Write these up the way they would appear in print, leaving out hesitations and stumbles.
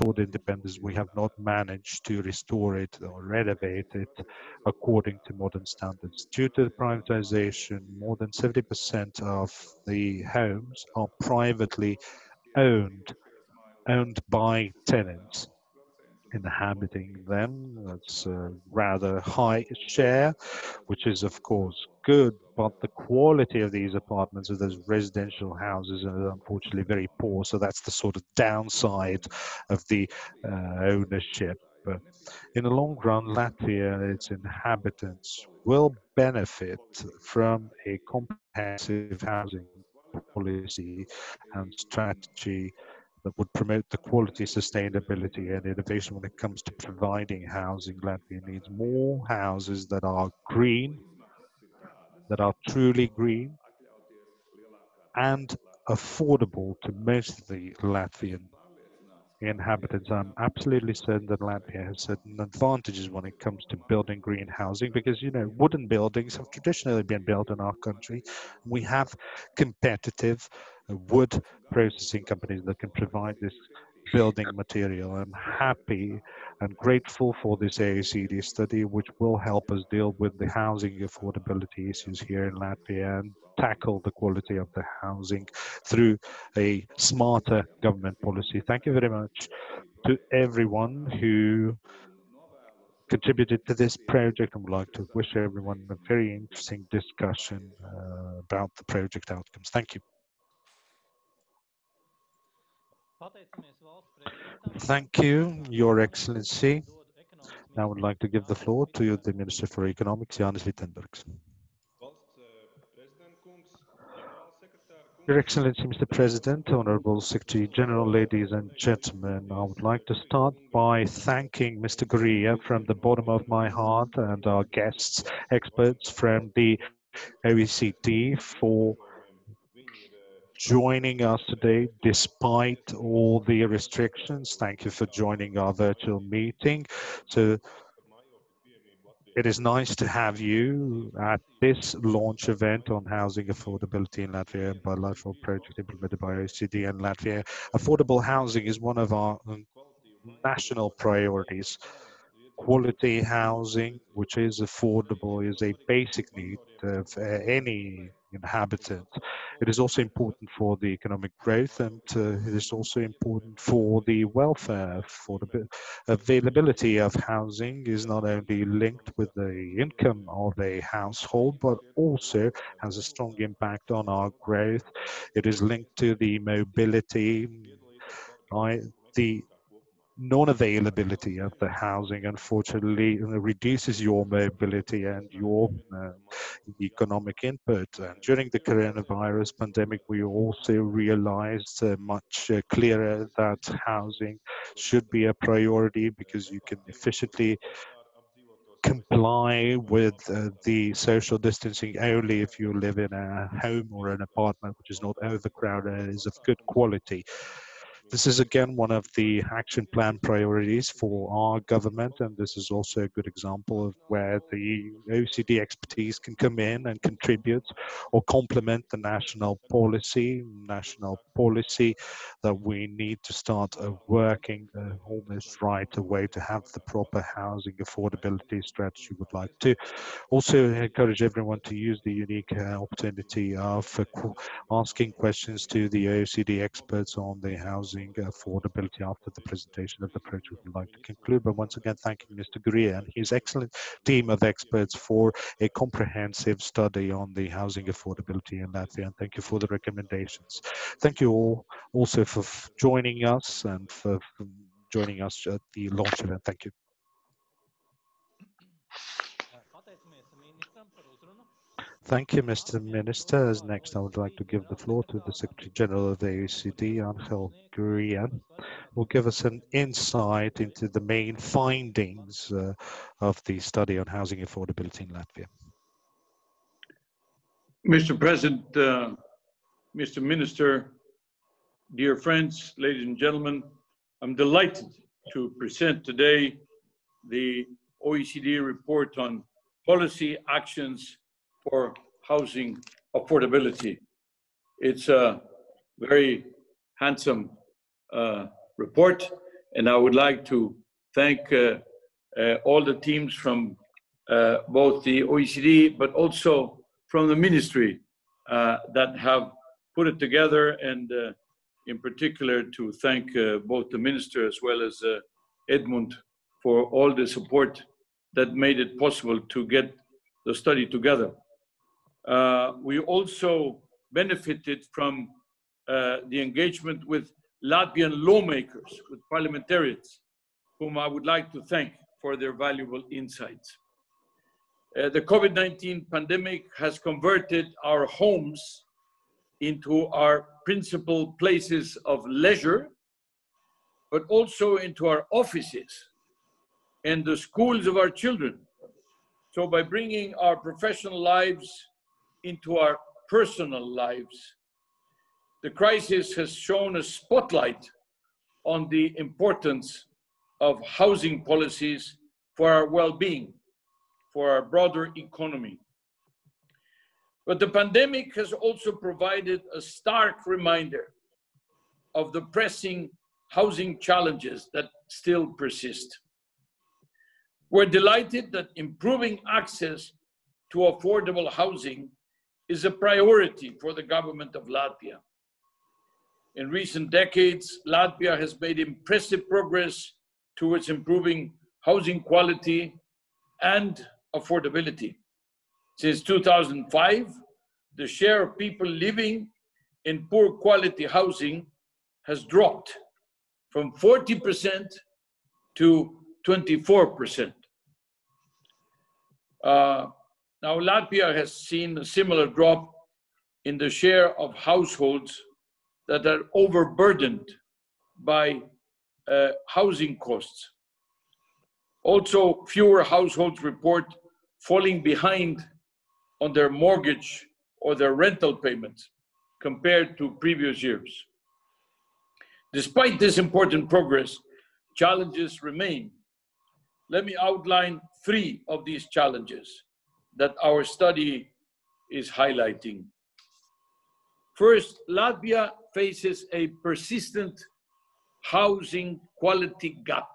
restored independence, we have not managed to restore it or renovate it according to modern standards. Due to the privatization, more than 70% of the homes are privately owned by tenants inhabiting them. That's a rather high share, which is of course good, but the quality of these apartments of those residential houses are unfortunately very poor. So that's the sort of downside of the ownership. In the long run, Latvia and its inhabitants will benefit from a comprehensive housing policy and strategy that would promote the quality, sustainability, and innovation when it comes to providing housing. Latvia needs more houses that are green, that are truly green, and affordable to most of the Latvian inhabitants. I'm absolutely certain that Latvia has certain advantages when it comes to building green housing because, you know, wooden buildings have traditionally been built in our country. We have competitive wood processing companies that can provide this building material. I'm happy and grateful for this OECD study, which will help us deal with the housing affordability issues here in Latvia and tackle the quality of the housing through a smarter government policy. Thank you very much to everyone who contributed to this project. I would like to wish everyone a very interesting discussion about the project outcomes. Thank you. Thank you, Your Excellency. Now I would like to give the floor to the Minister for Economics, Jānis Vitenbergs. Your Excellency, Mr. President, Honorable Secretary General, ladies and gentlemen, I would like to start by thanking Mr. Gurría from the bottom of my heart and our guests, experts from the OECD for joining us today despite all the restrictions. Thank you for joining our virtual meeting. So it is nice to have you at this launch event on housing affordability in Latvia, a bilateral project implemented by OECD and Latvia. Affordable housing is one of our national priorities. Quality housing, which is affordable, is a basic need of any inhabitant. It is also important for the economic growth, and it is also important for the welfare. For the availability of housing is not only linked with the income of a household, but also has a strong impact on our growth. It is linked to the mobility, the non-availability of the housing, unfortunately, reduces your mobility and your economic input. And during the coronavirus pandemic, we also realized much clearer that housing should be a priority because you can efficiently comply with the social distancing only if you live in a home or an apartment which is not overcrowded and is of good quality. This is again one of the action plan priorities for our government, and this is also a good example of where the OECD expertise can come in and contribute or complement the national policy that we need to start working almost right away to have the proper housing affordability strategy. Would like to also encourage everyone to use the unique opportunity of asking questions to the OECD experts on the housing affordability after the presentation of the project. We'd like to conclude by once again thanking Mr. Gurría and his excellent team of experts for a comprehensive study on the housing affordability in Latvia, and thank you for the recommendations. Thank you all also for joining us and for joining us at the launch event. Thank you. Thank you, Mr. Minister. As next, I would like to give the floor to the Secretary General of the OECD, Anhels Gurija, who will give us an insight into the main findings of the study on housing affordability in Latvia. Mr. President, Mr. Minister, dear friends, ladies and gentlemen, I'm delighted to present today the OECD report on policy actions for housing affordability. It's a very handsome report. And I would like to thank all the teams from both the OECD, but also from the ministry that have put it together, and in particular to thank both the minister as well as Edmund for all the support that made it possible to get the study together. We also benefited from the engagement with Latvian lawmakers, with parliamentarians, whom I would like to thank for their valuable insights. The COVID-19 pandemic has converted our homes into our principal places of leisure, but also into our offices and the schools of our children. So by bringing our professional lives into our personal lives, the crisis has shown a spotlight on the importance of housing policies for our well-being, for our broader economy. But the pandemic has also provided a stark reminder of the pressing housing challenges that still persist. We're delighted that improving access to affordable housing is a priority for the government of Latvia. In recent decades, Latvia has made impressive progress towards improving housing quality and affordability. Since 2005, the share of people living in poor quality housing has dropped from 40% to 24%. Now, Latvia has seen a similar drop in the share of households that are overburdened by housing costs. Also, fewer households report falling behind on their mortgage or their rental payments compared to previous years. Despite this important progress, challenges remain. Let me outline 3 of these challenges that our study is highlighting. First, Latvia faces a persistent housing quality gap.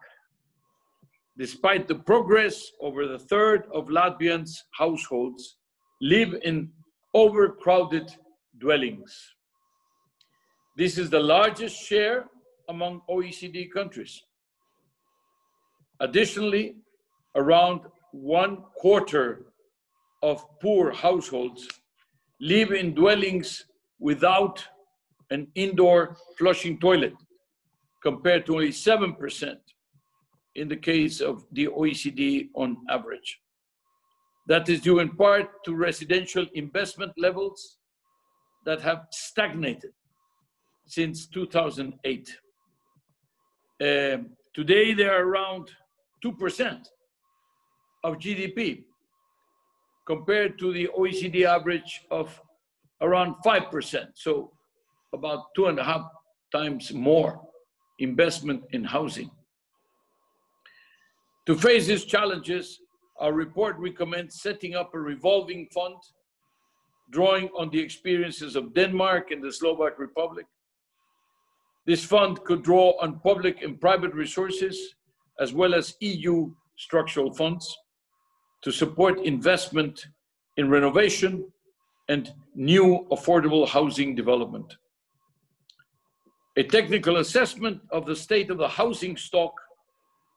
Despite the progress, over a third of Latvians' households live in overcrowded dwellings. This is the largest share among OECD countries. Additionally, around 1/4 of poor households live in dwellings without an indoor flushing toilet, compared to only 7% in the case of the OECD on average. That is due in part to residential investment levels that have stagnated since 2008. Today, they are around 2% of GDP, compared to the OECD average of around 5%. So about 2.5 times more investment in housing. To face these challenges, our report recommends setting up a revolving fund, drawing on the experiences of Denmark and the Slovak Republic. This fund could draw on public and private resources, as well as EU structural funds, to support investment in renovation and new affordable housing development. A technical assessment of the state of the housing stock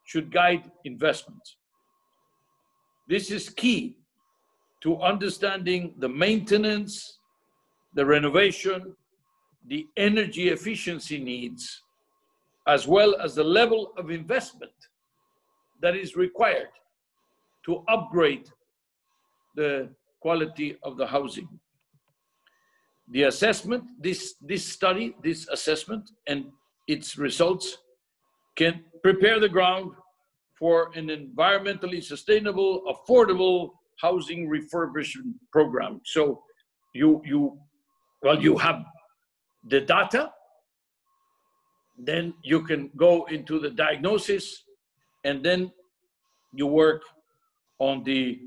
should guide investments. This is key to understanding the maintenance, the renovation, the energy efficiency needs, as well as the level of investment that is required to upgrade the quality of the housing. The assessment, this study, this assessment and its results can prepare the ground for an environmentally sustainable, affordable housing refurbishment program. So you have the data, then you can go into the diagnosis, and then you work on the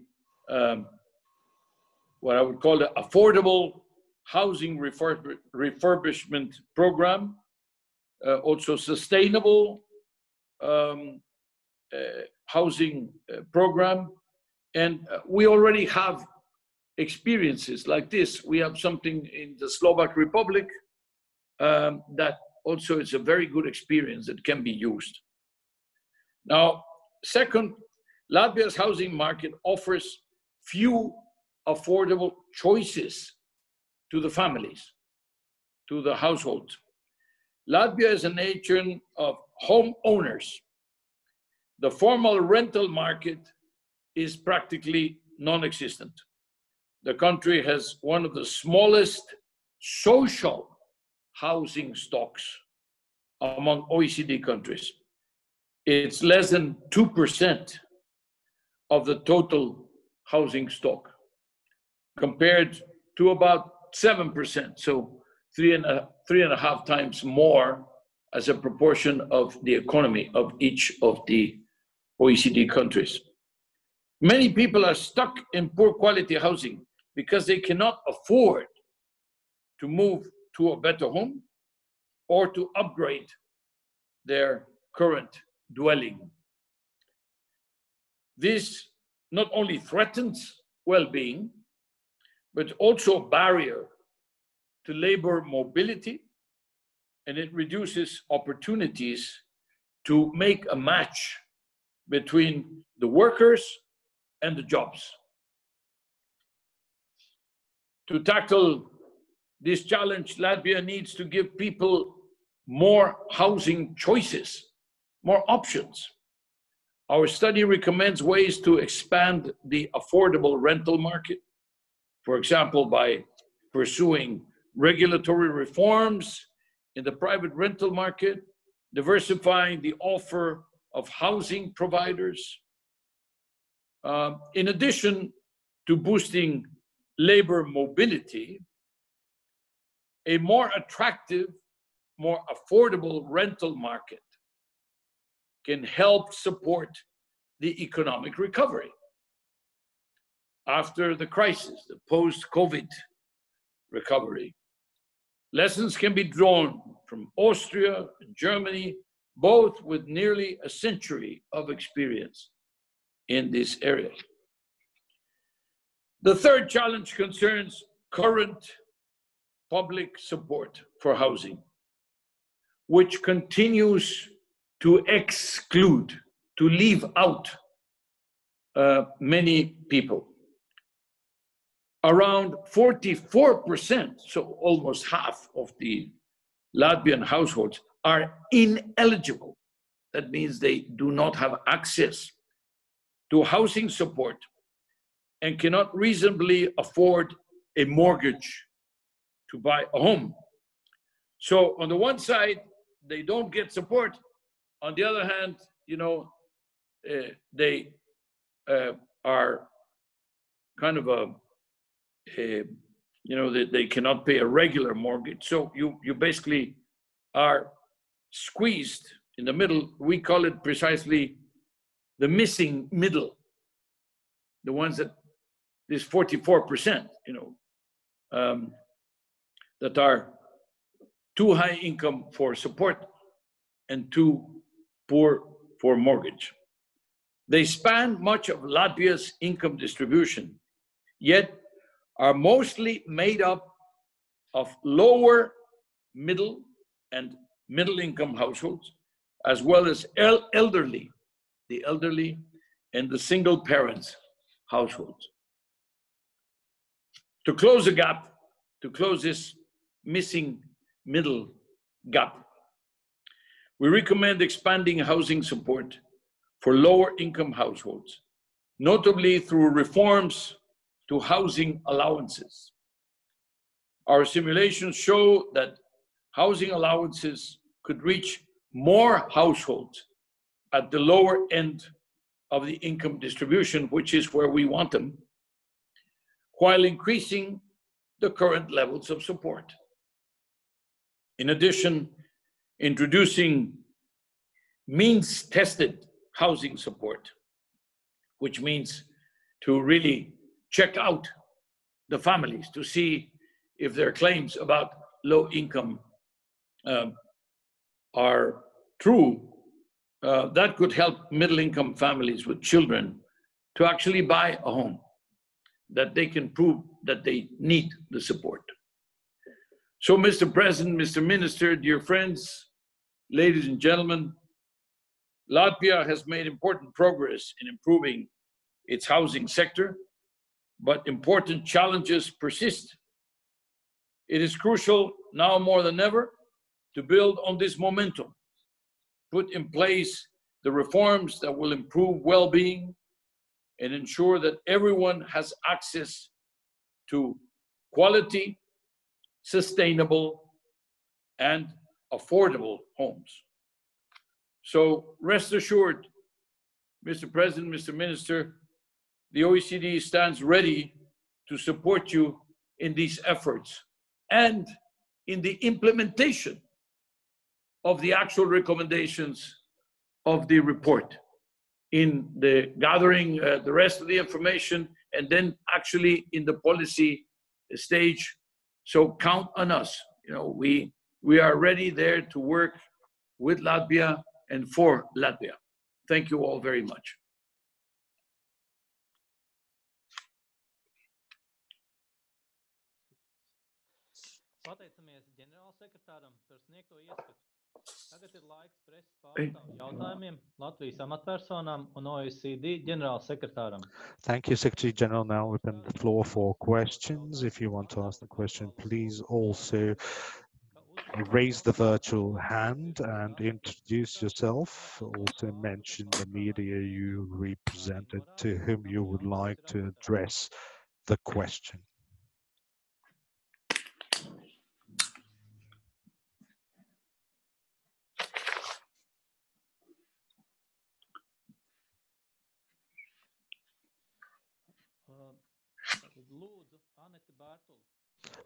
what I would call the affordable housing refurbishment program, also sustainable housing program, and we already have experiences like this. We have something in the Slovak Republic that also is a very good experience that can be used. Now, second, Latvia's housing market offers few affordable choices to the families, to the households. Latvia is a nation of homeowners. The formal rental market is practically non-existent. The country has one of the smallest social housing stocks among OECD countries. It's less than 2% of the total housing stock, compared to about 7%, so three and a half times more as a proportion of the economy of each of the OECD countries. Many people are stuck in poor quality housing because they cannot afford to move to a better home or to upgrade their current dwelling. This not only threatens well-being, but also a barrier to labor mobility, and it reduces opportunities to make a match between the workers and the jobs. To tackle this challenge, Latvia needs to give people more housing choices, more options. Our study recommends ways to expand the affordable rental market, for example, by pursuing regulatory reforms in the private rental market, diversifying the offer of housing providers, in addition to boosting labor mobility. A more attractive, more affordable rental market can help support the economic recovery after the crisis, the post-COVID recovery. Lessons can be drawn from Austria and Germany, both with nearly a century of experience in this area. The third challenge concerns current public support for housing, which continues to exclude, to leave out many people. Around 44%, so almost half of the Latvian households, are ineligible. That means they do not have access to housing support and cannot reasonably afford a mortgage to buy a home. So on the one side, they don't get support. On the other hand, they are kind of they cannot pay a regular mortgage. So you basically are squeezed in the middle. We call it precisely the missing middle. The ones that, this 44%, that are too high income for support and too poor for mortgage. They span much of Latvia's income distribution, yet are mostly made up of lower, middle, and middle income households, as well as the elderly and the single parents households. To close the gap, to close this missing middle gap, we recommend expanding housing support for lower income households, notably through reforms to housing allowances. Our simulations show that housing allowances could reach more households at the lower end of the income distribution, which is where we want them, while increasing the current levels of support. In addition, introducing means-tested housing support, which means to really check out the families to see if their claims about low income are true, that could help middle-income families with children to actually buy a home, that they can prove that they need the support. So, Mr. President, Mr. Minister, dear friends, ladies and gentlemen, Latvia has made important progress in improving its housing sector, but important challenges persist. It is crucial now more than ever to build on this momentum, put in place the reforms that will improve well-being and ensure that everyone has access to quality, sustainable, and affordable homes. So rest assured, Mr. President, Mr. Minister, the OECD stands ready to support you in these efforts and in the implementation of the actual recommendations of the report, in the gathering the rest of the information, and then actually in the policy stage. So count on us. You know, we are ready there to work with Latvia and for Latvia. Thank you all very much. Pateicamies ģenerālsekretāram par sniegto ieskatu. Tagad ir laiks preses pārstāvju jautājumiem Latvijas amatpersonām un OECD ģenerālsekretāram. Thank you, Secretary General. Now open the floor for questions. If you want to ask the question, please also raise the virtual hand and introduce yourself. Also mention the media you represented to whom you would like to address the question.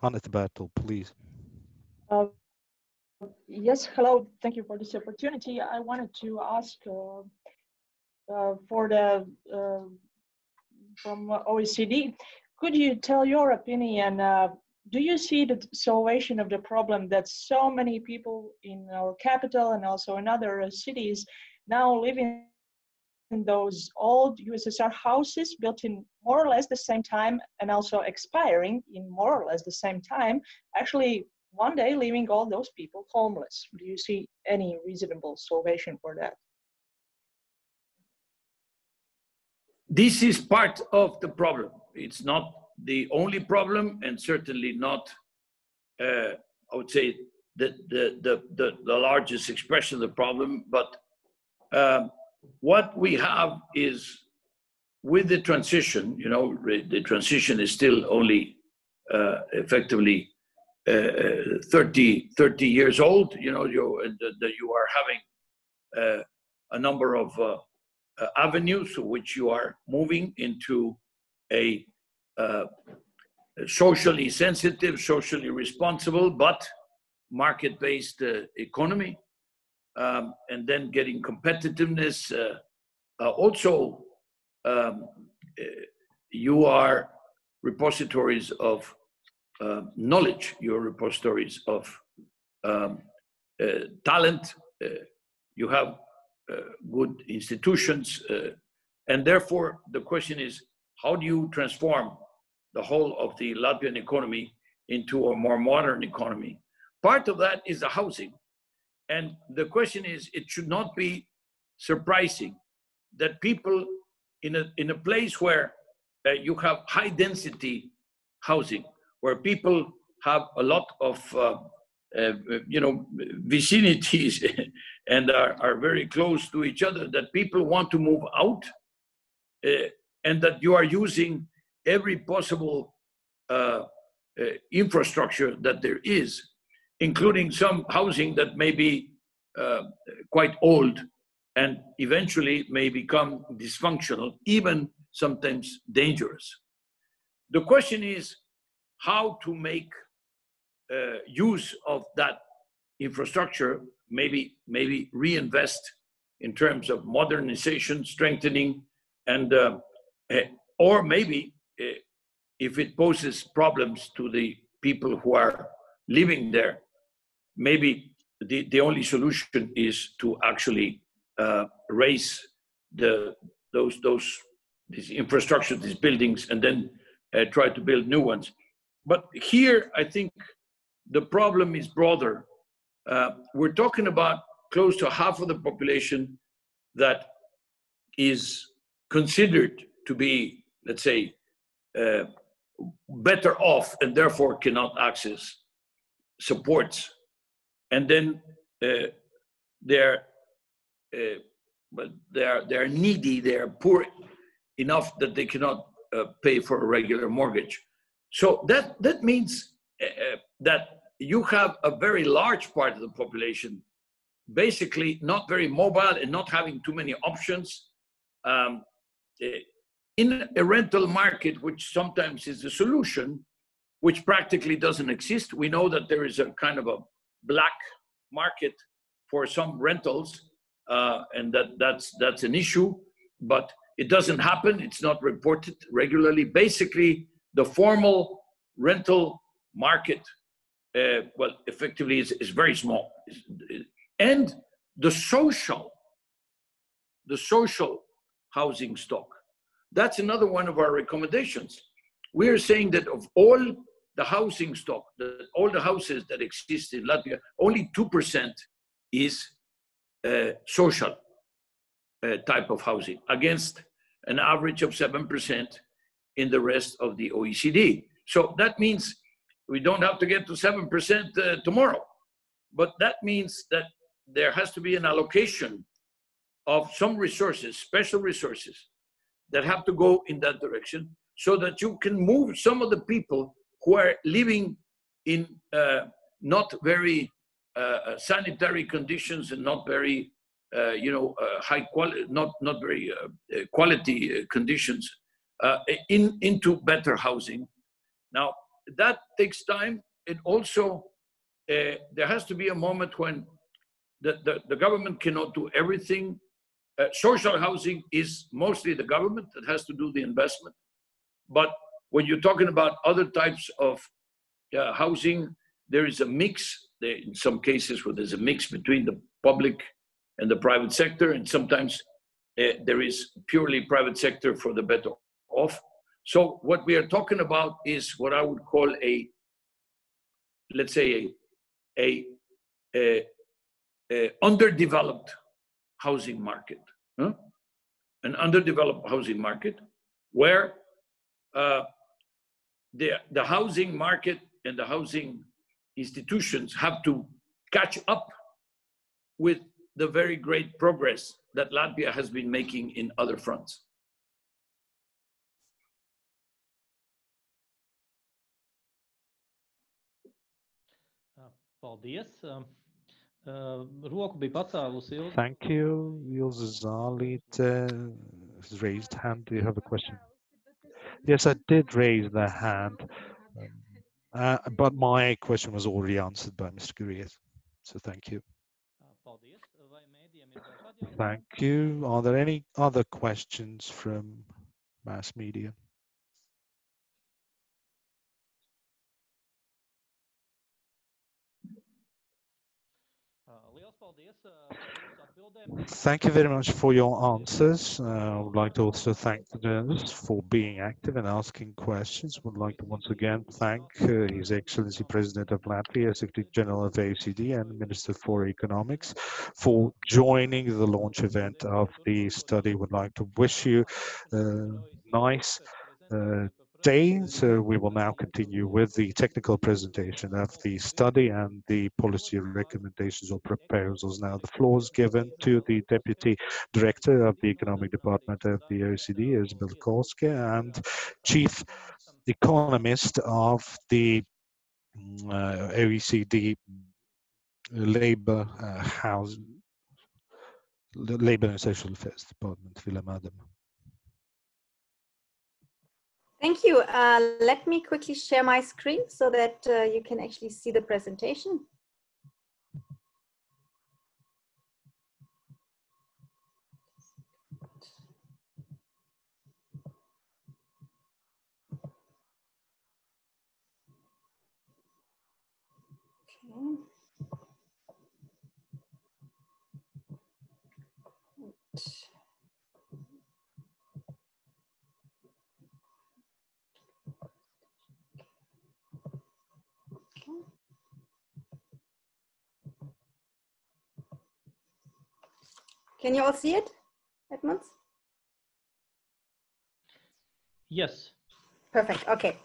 Anette Bertel, please. Yes, hello. Thank you for this opportunity. I wanted to ask from OECD, could you tell your opinion? Do you see the solution of the problem that so many people in our capital and also in other cities now live in those old USSR houses built in more or less the same time and also expiring in more or less the same time, actually one day leaving all those people homeless? Do you see any reasonable solution for that? This is part of the problem. It's not the only problem, and certainly not, I would say, the largest expression of the problem. But what we have is, with the transition, you know, the transition is still only effectively 30 years old. You know, you are having a number of avenues which you are moving into a socially sensitive, socially responsible, but market-based economy, and then getting competitiveness. Also, you are repositories of knowledge, you're repositories of talent, you have good institutions, and therefore the question is, how do you transform the whole of the Latvian economy into a more modern economy? Part of that is the housing. And the question is, it should not be surprising that people in a place where you have high density housing, where people have a lot of vicinities and are very close to each other, that people want to move out, and that you are using every possible infrastructure that there is, including some housing that may be quite old and eventually may become dysfunctional, even sometimes dangerous. The question is how to make use of that infrastructure, maybe reinvest in terms of modernization, strengthening, and or maybe if it poses problems to the people who are living there, maybe the only solution is to actually raise these infrastructure, these buildings, and then try to build new ones. But here, I think the problem is broader. We're talking about close to half of the population that is considered to be, let's say, better off and therefore cannot access supports. And then they're needy, they're poor enough that they cannot pay for a regular mortgage. So that means that you have a very large part of the population basically not very mobile and not having too many options in a rental market, which sometimes is a solution, which practically doesn't exist. We know that there is a kind of a black market for some rentals, and that's an issue, but it doesn't happen. It's not reported regularly. Basically, the formal rental market, well, effectively is very small. And the social housing stock, that's another one of our recommendations. We're saying that of all the housing stock, all the houses that exist in Latvia, only 2% is social type of housing, against an average of 7% in the rest of the OECD. So that means we don't have to get to 7% tomorrow, but that means that there has to be an allocation of some resources, special resources, that have to go in that direction so that you can move some of the people who are living in not very sanitary conditions and not very high quality, not very quality conditions into better housing. Now that takes time, and also there has to be a moment when the government cannot do everything. Social housing is mostly the government that has to do the investment. But when you're talking about other types of housing, there is a mix. In some cases where there's a mix between the public and the private sector, and sometimes there is purely private sector for the better off. So what we are talking about is what I would call let's say a underdeveloped housing market, an underdeveloped housing market where the housing market and the housing institutions have to catch up with the very great progress that Latvia has been making in other fronts. Paldies. Roku bija pacēlusi Ilze. Thank you. Ilze Zālīte has raised hand. Do you have a question? Yes, I did raise the hand, but my question was already answered by Mr. Gurría. So thank you. Paldies. Vai mēdījiem ir vēl kādi jautājumi? Thank you. Are there any other questions from mass media? Liels paldies par jūsu atbildēm. Thank you very much for your answers. I would like to also thank the journalists for being active and asking questions. Would like to once again thank His Excellency President of Latvia, Secretary General of OECD, and Minister for Economics for joining the launch event of the study. Would like to wish you a nice day. So we will now continue with the technical presentation of the study and the policy recommendations or proposals. Now the floor is given to the Deputy Director of the Economic Department of the OECD, Izabella Koske, and Chief Economist of the OECD Labour and Social Affairs Department, Vilems Adema. Thank you. Let me quickly share my screen so that you can actually see the presentation. Okay. Can you all see it, Edmunds? Yes. Perfect. Okay.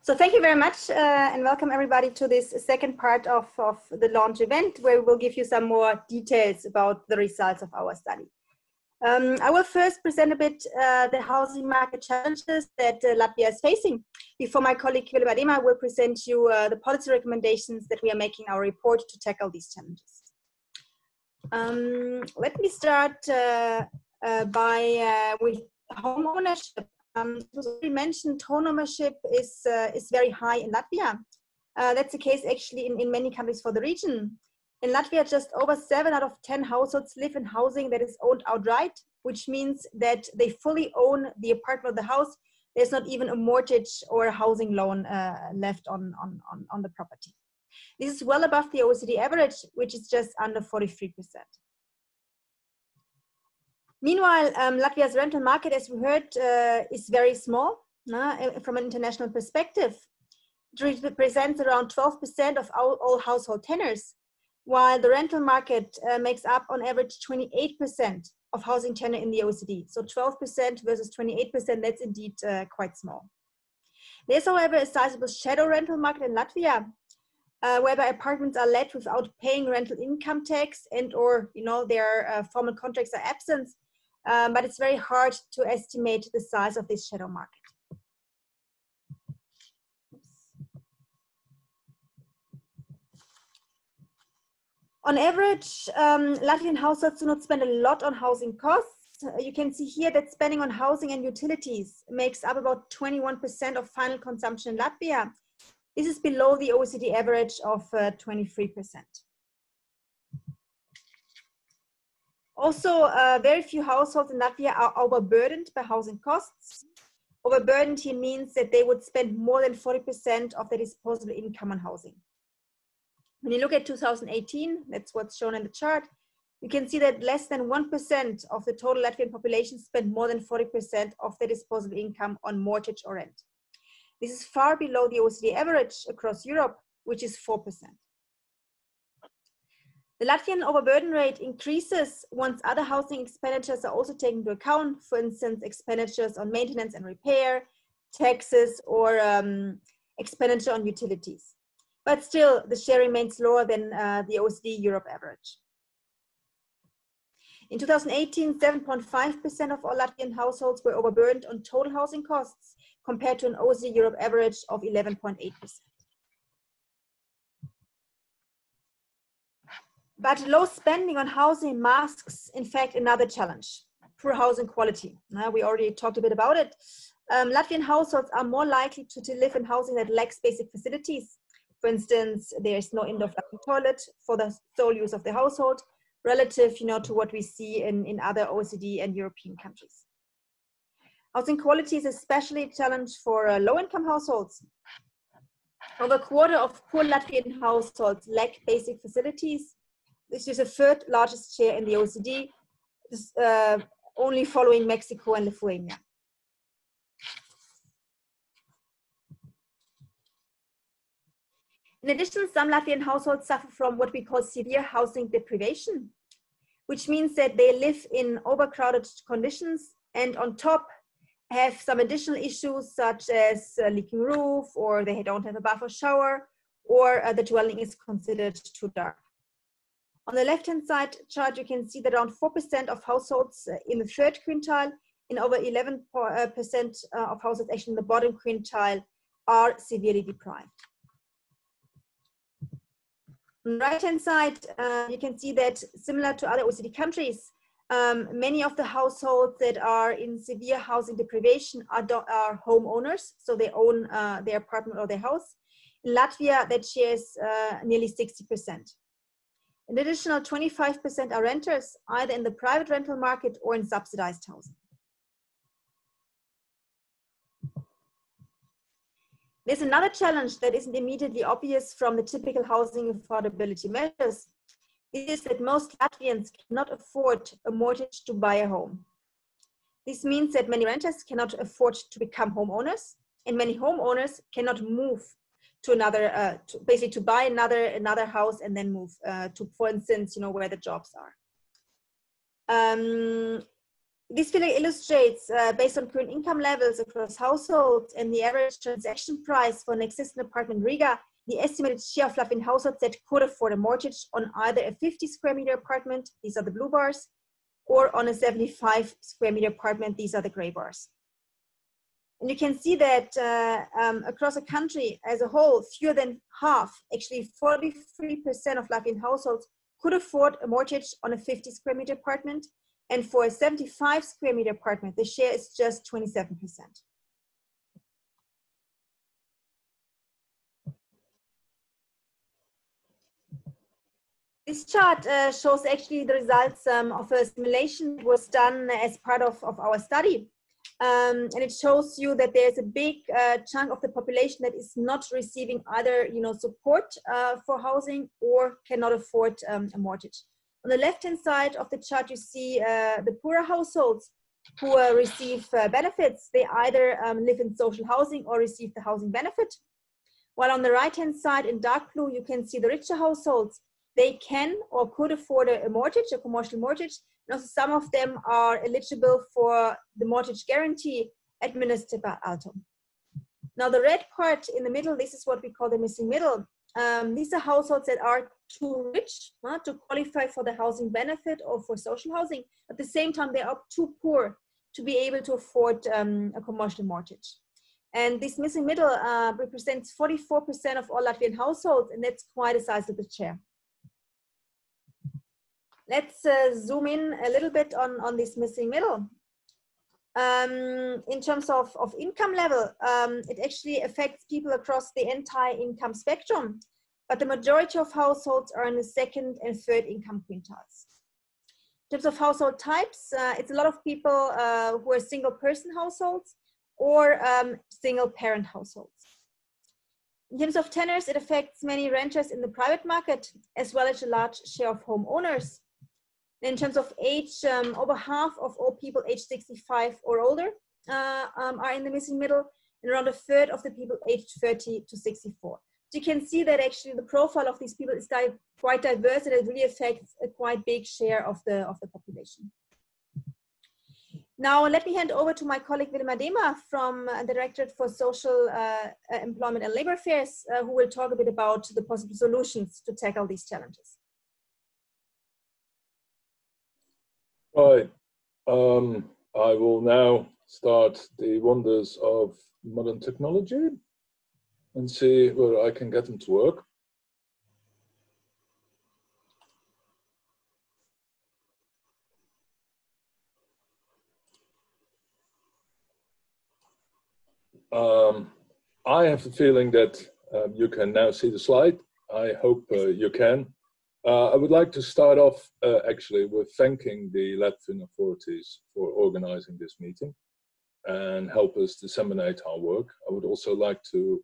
So thank you very much and welcome everybody to this second part of the launch event, where we will give you some more details about the results of our study. I will first present a bit the housing market challenges that Latvia is facing before my colleague Vilems Adema will present you the policy recommendations that we are making in our report to tackle these challenges. Let me start with home ownership. It was already mentioned, home ownership is very high in Latvia. That's the case actually in many countries for the region. In Latvia, just over 7 out of 10 households live in housing that is owned outright, which means that they fully own the apartment or the house. There's not even a mortgage or a housing loan left on the property. This is well above the OECD average, which is just under 43%. Meanwhile, Latvia's rental market, as we heard, is very small from an international perspective. It represents around 12% of all household tenures, while the rental market makes up on average 28% of housing tenure in the OECD. So 12% versus 28%, that's indeed quite small. There's, however, a sizable shadow rental market in Latvia, whereby apartments are let without paying rental income tax and or their formal contracts are absent. But it's very hard to estimate the size of this shadow market. On average, Latvian households do not spend a lot on housing costs. You can see here that spending on housing and utilities makes up about 21% of final consumption in Latvia. This is below the OECD average of 23%. Also, very few households in Latvia are overburdened by housing costs. Overburdened here means that they would spend more than 40% of their disposable income on housing. When you look at 2018, that's what's shown in the chart, you can see that less than 1% of the total Latvian population spend more than 40% of their disposable income on mortgage or rent. This is far below the OECD average across Europe, which is 4%. The Latvian overburden rate increases once other housing expenditures are also taken into account, for instance, expenditures on maintenance and repair, taxes, or expenditure on utilities. But still, the share remains lower than the OECD Europe average. In 2018, 7.5% of all Latvian households were overburdened on total housing costs, compared to an OECD Europe average of 11.8%. But low spending on housing masks, in fact, another challenge: poor housing quality. We already talked a bit about it. Latvian households are more likely to live in housing that lacks basic facilities. For instance, there is no indoor flushing toilet for the sole use of the household, relative to what we see in other OECD and European countries. Housing quality is especially a challenge for low-income households. Over a quarter of poor Latvian households lack basic facilities. This is the third largest share in the OECD, only following Mexico and Lithuania. In addition, some Latvian households suffer from what we call severe housing deprivation, which means that they live in overcrowded conditions and on top have some additional issues such as a leaking roof, or they don't have a bath or shower, or the dwelling is considered too dark. On the left-hand side chart, you can see that around 4% of households in the third quintile and over 11% of households actually in the bottom quintile are severely deprived. On the right-hand side, you can see that similar to other OECD countries, many of the households that are in severe housing deprivation are homeowners, so they own their apartment or their house. In Latvia, that share is nearly 60%. An additional 25% are renters, either in the private rental market or in subsidized housing. There's another challenge that isn't immediately obvious from the typical housing affordability measures. It is that most Latvians cannot afford a mortgage to buy a home. This means that many renters cannot afford to become homeowners, and many homeowners cannot move to another, basically to buy another house and then move to, for instance, where the jobs are. This figure illustrates, based on current income levels across households and the average transaction price for an existing apartment in Riga, the estimated share of Latvian households that could afford a mortgage on either a 50 square meter apartment, these are the blue bars, or on a 75 square meter apartment, these are the gray bars. And you can see that across the country as a whole, fewer than half, actually 43% of Latvian households could afford a mortgage on a 50 square meter apartment. And for a 75 square meter apartment, the share is just 27%. This chart shows actually the results of a simulation that was done as part of our study. And it shows you that there's a big chunk of the population that is not receiving either support for housing or cannot afford a mortgage. On the left-hand side of the chart, you see the poorer households who receive benefits. They either live in social housing or receive the housing benefit. While on the right-hand side in dark blue, you can see the richer households. They can or could afford a mortgage, a commercial mortgage. And also some of them are eligible for the mortgage guarantee administered by Alto. Now the red part in the middle, this is what we call the missing middle. These are households that are too rich to qualify for the housing benefit or for social housing. At the same time, they are too poor to be able to afford a commercial mortgage. And this missing middle represents 44% of all Latvian households, and that's quite a sizable share. Let's zoom in a little bit on this missing middle. In terms of income level, it actually affects people across the entire income spectrum, but the majority of households are in the second and third income quintiles. In terms of household types, it's a lot of people who are single person households or single parent households. In terms of tenures, it affects many renters in the private market, as well as a large share of homeowners. In terms of age, over half of all people aged 65 or older are in the missing middle, and around a third of the people aged 30 to 64. So you can see that actually the profile of these people is quite diverse, and it really affects a quite big share of the population. Now let me hand over to my colleague Vilems Adema from the Directorate for Social Employment and Labor Affairs, who will talk a bit about the possible solutions to tackle these challenges. Right. I will now start the wonders of modern technology and see whether I can get them to work. I have the feeling that you can now see the slide. I hope you can. I would like to start off actually with thanking the Latvian authorities for organizing this meeting and help us disseminate our work. I would also like to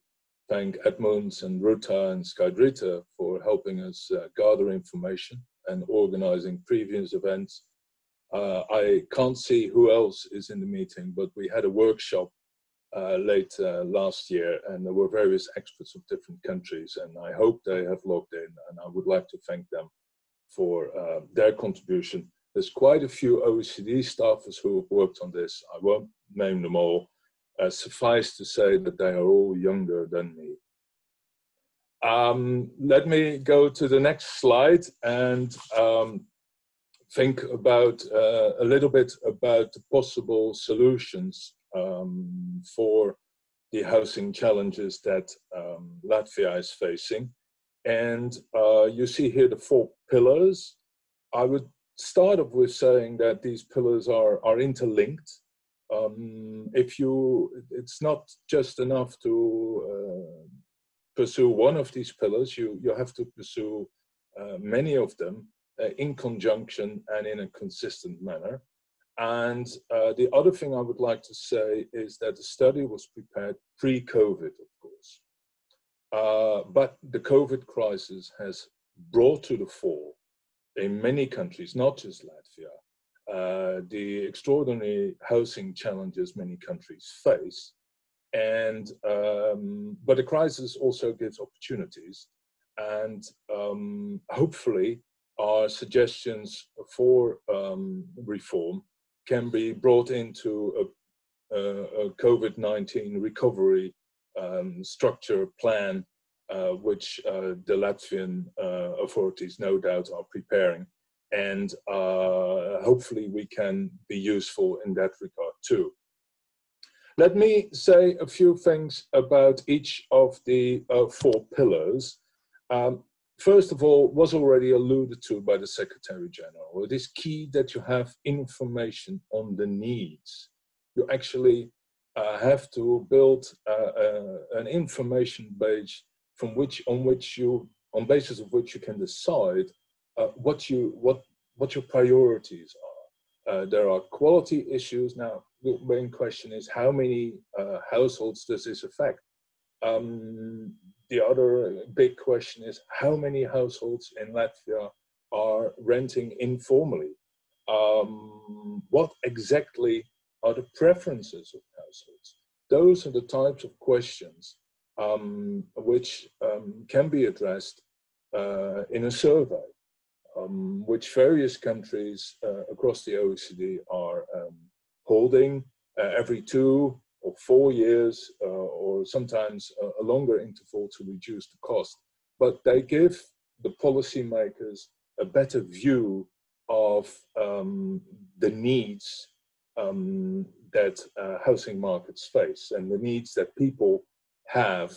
thank Edmunds and Ruta and Skaidrita for helping us gather information and organizing previous events. I can't see who else is in the meeting, but we had a workshop late last year, and there were various experts of different countries, and I hope they have logged in, and I would like to thank them for their contribution. There's quite a few OECD staffers who have worked on this. I won't name them all. Suffice to say that they are all younger than me. Let me go to the next slide and think about a little bit about the possible solutions for the housing challenges that Latvia is facing. And you see here the 4 pillars. I would start off with saying that these pillars are interlinked. It's not just enough to pursue one of these pillars, you have to pursue many of them in conjunction and in a consistent manner. And the other thing I would like to say is that the study was prepared pre-COVID, of course. But the COVID crisis has brought to the fore in many countries, not just Latvia, the extraordinary housing challenges many countries face. And, but the crisis also gives opportunities. And hopefully our suggestions for reform can be brought into a COVID-19 recovery structure plan, which the Latvian authorities no doubt are preparing. And hopefully we can be useful in that regard too. Let me say a few things about each of the 4 pillars. First of all, was already alluded to by the Secretary General. It is key that you have information on the needs. You actually have to build an information base on basis of which you can decide what your priorities are. There are quality issues. Now, the main question is how many households does this affect? The other big question is how many households in Latvia are renting informally? What exactly are the preferences of households? Those are the types of questions which can be addressed in a survey, which various countries across the OECD are holding every 2 or 4 years, or sometimes a longer interval to reduce the cost. But they give the policymakers a better view of the needs that housing markets face and the needs that people have,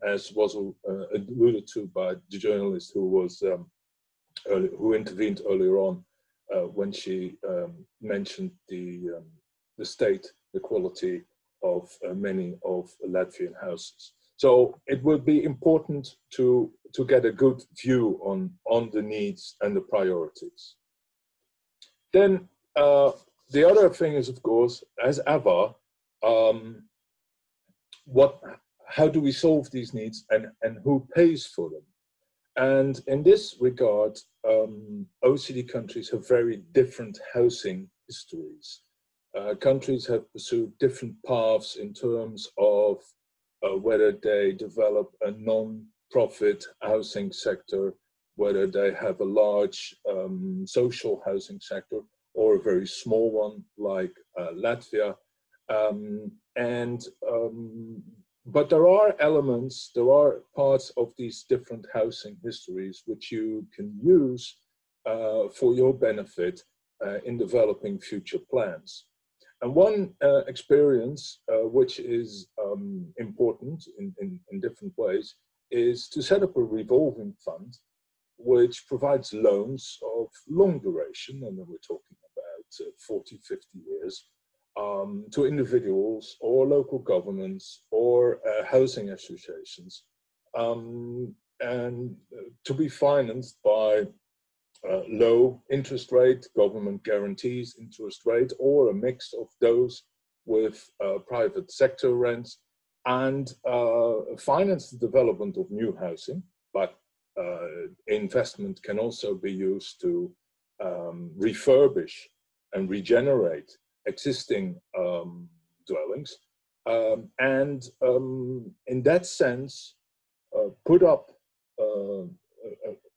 as was alluded to by the journalist who intervened earlier on when she mentioned the state, the quality of many of Latvian houses. So it would be important to get a good view on the needs and the priorities. Then the other thing is, of course, as ever, how do we solve these needs and who pays for them? And in this regard, OECD countries have very different housing histories. Countries have pursued different paths in terms of whether they develop a non-profit housing sector, whether they have a large social housing sector or a very small one like Latvia. But there are elements, there are parts of these different housing histories which you can use for your benefit in developing future plans. And one experience which is important in different ways is to set up a revolving fund which provides loans of long duration, and then we're talking about 40, 50 years, to individuals or local governments or housing associations, and to be financed by low interest rate, government guarantees interest rate, or a mix of those with private sector rents, and finance the development of new housing. But investment can also be used to refurbish and regenerate existing dwellings, and in that sense put up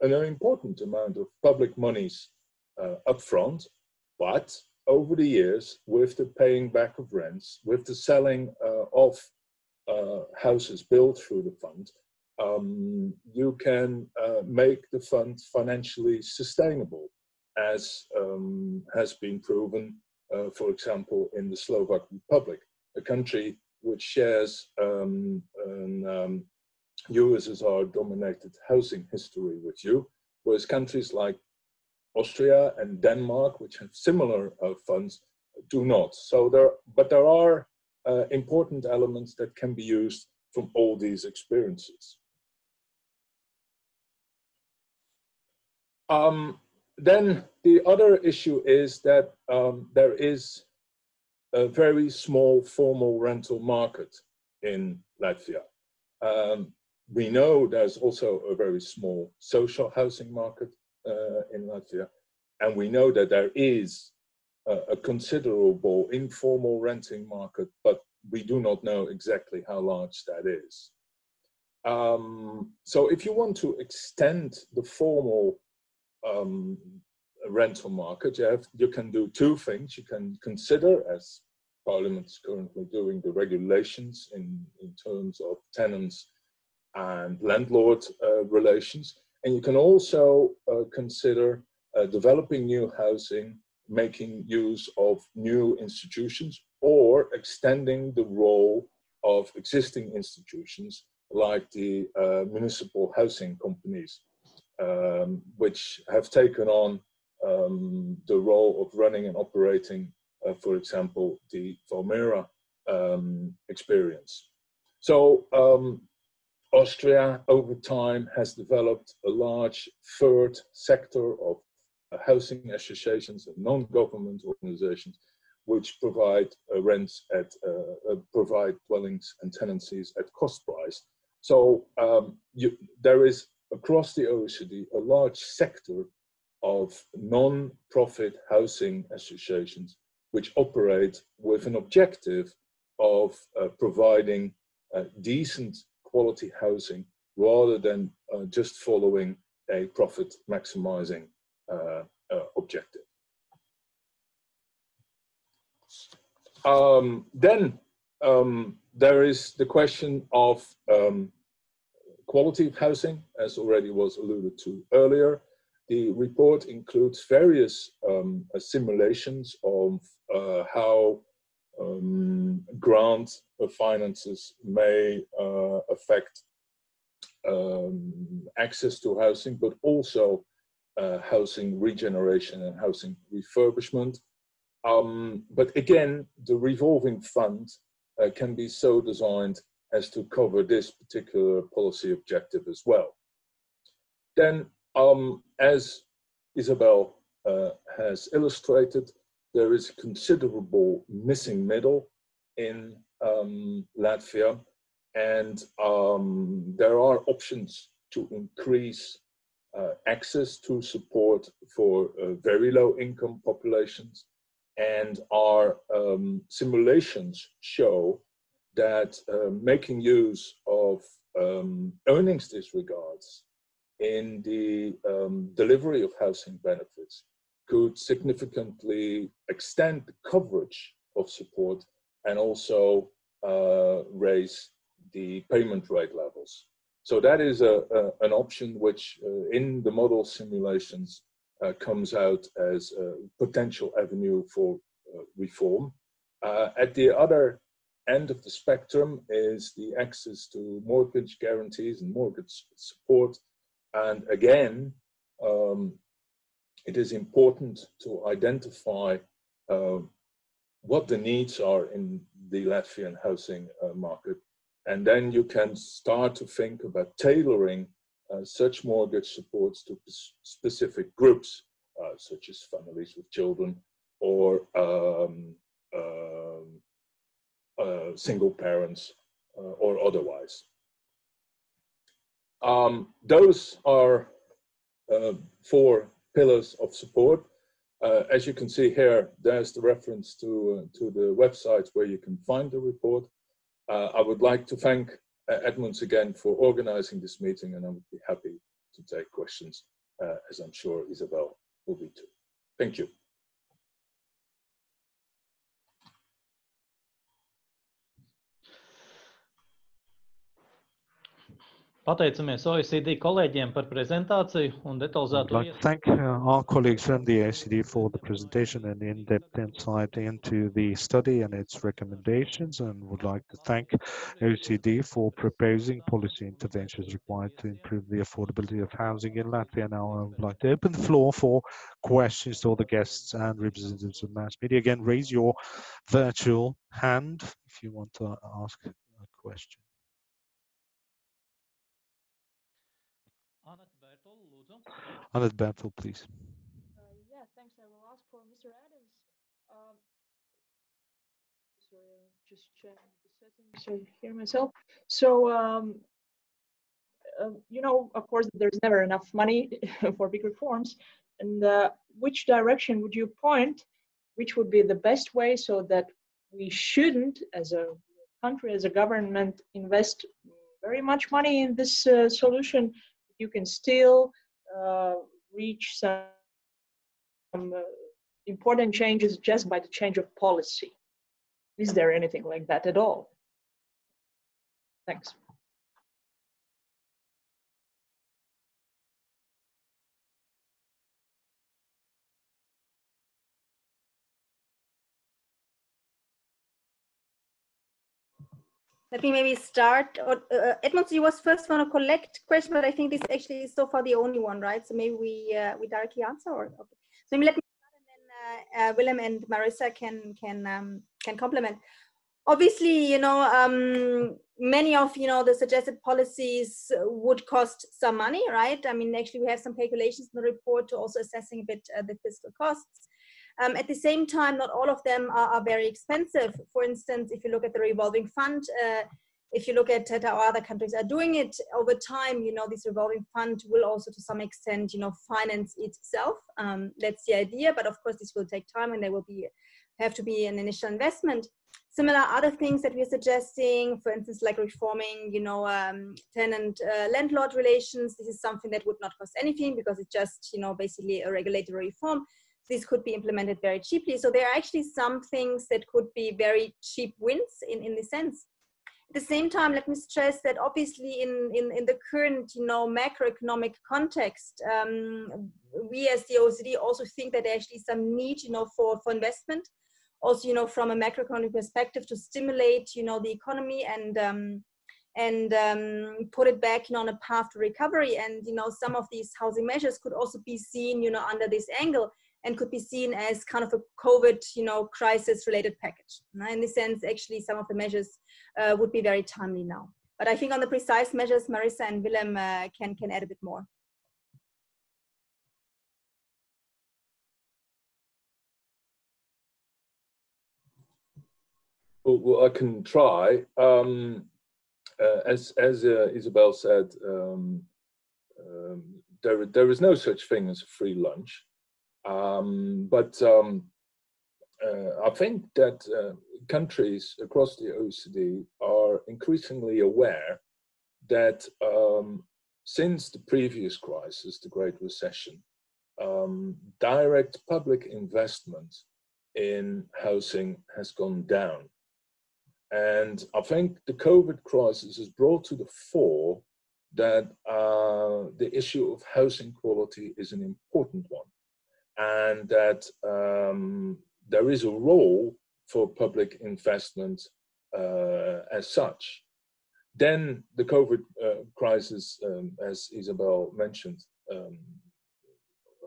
an important amount of public monies up front, but over the years, with the paying back of rents, with the selling of houses built through the fund, you can make the fund financially sustainable, as has been proven, for example, in the Slovak Republic, a country which shares an USSR-dominated housing history with you, whereas countries like Austria and Denmark, which have similar funds, do not. So there are important elements that can be used from all these experiences. Then the other issue is that there is a very small formal rental market in Latvia. We know there's also a very small social housing market in Latvia, and we know that there is a considerable informal renting market, but we do not know exactly how large that is. So if you want to extend the formal rental market, you can do two things. You can consider, as Parliament is currently doing, the regulations in terms of tenants and landlord relations. And you can also consider developing new housing, making use of new institutions, or extending the role of existing institutions like the municipal housing companies, which have taken on the role of running and operating, for example, the Valmera experience. So Austria, over time, has developed a large third sector of housing associations and non-government organizations, which provide rents at provide dwellings and tenancies at cost price. So there is across the OECD a large sector of non-profit housing associations which operate with an objective of providing decent quality housing rather than just following a profit maximizing objective. Then there is the question of quality of housing, as already was alluded to earlier. The report includes various simulations of how grant finances may affect access to housing, but also housing regeneration and housing refurbishment. But again, the revolving fund can be so designed as to cover this particular policy objective as well. Then, as Izabella has illustrated, there is a considerable missing middle in Latvia, and there are options to increase access to support for very low income populations, and our simulations show that making use of earnings disregards in the delivery of housing benefits could significantly extend the coverage of support and also raise the payment rate levels. So that is an option which in the model simulations comes out as a potential avenue for reform. At the other end of the spectrum is the access to mortgage guarantees and mortgage support. And again, it is important to identify what the needs are in the Latvian housing market. And then you can start to think about tailoring such mortgage supports to specific groups, such as families with children or single parents or otherwise. Those are 4 pillars of support. As you can see here, there's the reference to the website where you can find the report. I would like to thank Edmunds again for organizing this meeting, and I would be happy to take questions, as I'm sure Izabella will be too. Thank you. Pateicamies OECD kolēģiem par prezentāciju un detalizēto I'd like to thank our colleagues from the OECD for the presentation and in-depth insight into the study and its recommendations, and would like to thank OECD for proposing policy interventions required to improve the affordability of housing in Latvia. Now I would like to open the floor for questions to all the guests and representatives of mass media. Again, raise your virtual hand if you want to ask a question. Annette Bertel, please. Yeah, thanks. I will ask for Mr. Adams. Sorry, just checking the settings so I hear myself. So, you know, of course, there's never enough money for big reforms. And which direction would you point? Which would be the best way so that we shouldn't, as a country, as a government, invest very much money in this solution? You can still reach some important changes just by the change of policy? Is there anything like that at all? Thanks. Let me maybe start. Edmunds, you was first want to collect question, but I think this actually is so far the only one, right? So maybe we directly answer, or okay. So maybe let me start, and then Willem and Marissa can complement. Obviously, you know, many of the suggested policies would cost some money, right? I mean, actually, we have some calculations in the report to also assessing a bit the fiscal costs. At the same time, not all of them are very expensive. For instance, if you look at the revolving fund, if you look at how other countries are doing it over time, you know, this revolving fund will also to some extent, you know, finance itself. That's the idea, but of course this will take time, and there will have to be an initial investment. Similar other things that we're suggesting, for instance, like reforming, you know, tenant-landlord relations. This is something that would not cost anything because it's just, you know, basically a regulatory reform. This could be implemented very cheaply. So there are actually some things that could be very cheap wins in this sense. At the same time, let me stress that obviously in the current, you know, macroeconomic context, we as the OECD also think that there actually some need, you know, for investment. Also, you know, from a macroeconomic perspective to stimulate, you know, the economy and put it back, you know, on a path to recovery. And, you know, some of these housing measures could also be seen, you know, under this angle, and could be seen as kind of a COVID, you know, crisis-related package. In this sense, actually, some of the measures would be very timely now. But I think on the precise measures, Marissa and Willem can add a bit more. Well, I can try. As Isabel said, there is no such thing as a free lunch. But I think that countries across the OECD are increasingly aware that since the previous crisis, the Great Recession, direct public investment in housing has gone down. And I think the COVID crisis has brought to the fore that the issue of housing quality is an important one, and that there is a role for public investment as such. Then the COVID crisis, as Isabel mentioned,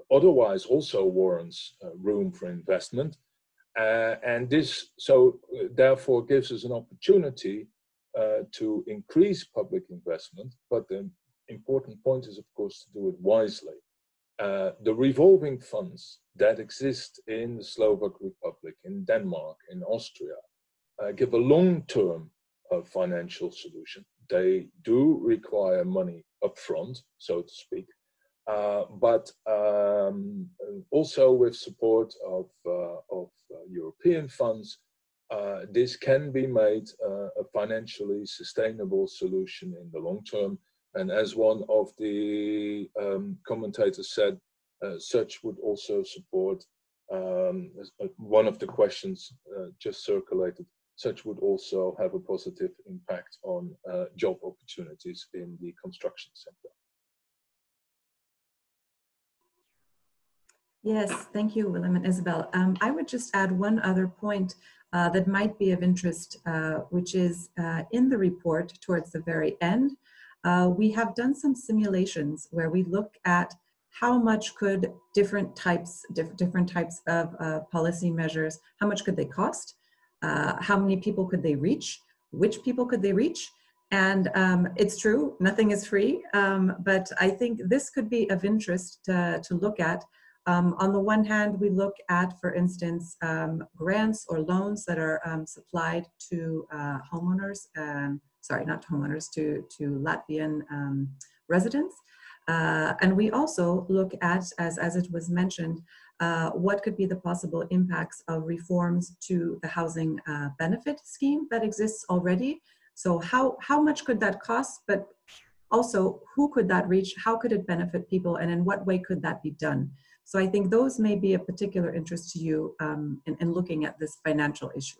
otherwise also warrants room for investment. And this, so therefore, gives us an opportunity to increase public investment. But the important point is, of course, to do it wisely. The revolving funds that exist in the Slovak Republic, in Denmark, in Austria, give a long-term financial solution. They do require money upfront, so to speak, but also with support of European funds, this can be made a financially sustainable solution in the long term. And as one of the commentators said, such would also support, one of the questions just circulated, such would also have a positive impact on job opportunities in the construction sector. Yes, thank you, Willem and Isabel. I would just add one other point that might be of interest, which is in the report towards the very end, we have done some simulations where we look at how much could different types of policy measures, how much could they cost, how many people could they reach, which people could they reach, and it's true, nothing is free, but I think this could be of interest to look at. On the one hand, we look at, for instance, grants or loans that are supplied to homeowners, sorry, not homeowners, to Latvian residents. And we also look at, as it was mentioned, what could be the possible impacts of reforms to the housing benefit scheme that exists already. So how much could that cost? But Also, who could that reach? How could it benefit people? And in what way could that be done? So I think those may be of particular interest to you in looking at this financial issue.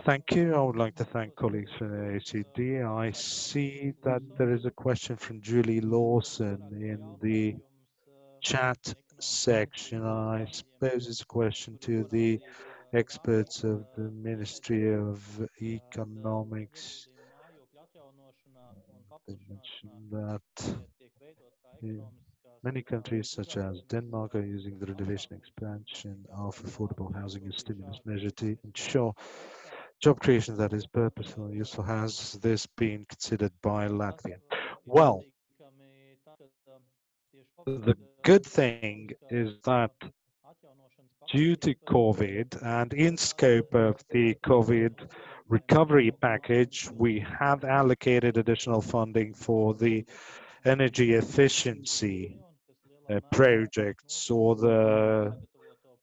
Thank you. I would like to thank colleagues from the OECD. I see that there is a question from Julie Lawson in the chat section. I suppose it's a question to the experts of the Ministry of Economics. They mentioned that many countries such as Denmark are using the renovation expansion of affordable housing as stimulus measure to ensure job creation that is purposeful and useful. Has this been considered by Latvia? Well, the good thing is that due to COVID and in scope of the COVID recovery package, we have allocated additional funding for the energy efficiency projects or the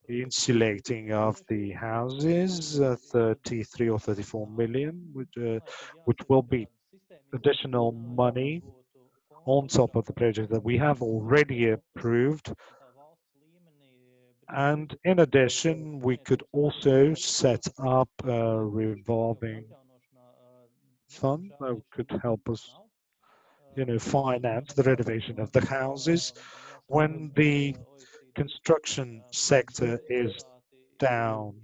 insulating of the houses, 33 or 34 million, which will be additional money on top of the project that we have already approved. And in addition, we could also set up a revolving fund that could help us, finance the renovation of the houses when the construction sector is down.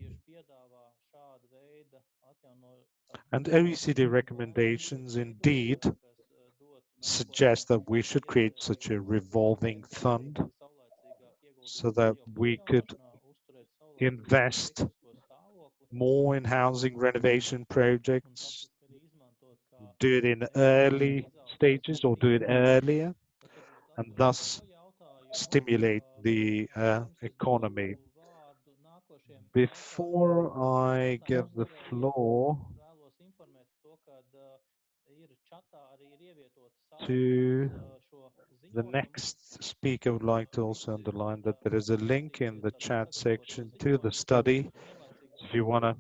And OECD recommendations indeed suggest that we should create such a revolving fund so that we could invest more in housing renovation projects, do it in early stages or do it earlier, and thus stimulate the economy. Before I give the floor to the next speaker, I would like to also underline that there is a link in the chat section to the study. If you want to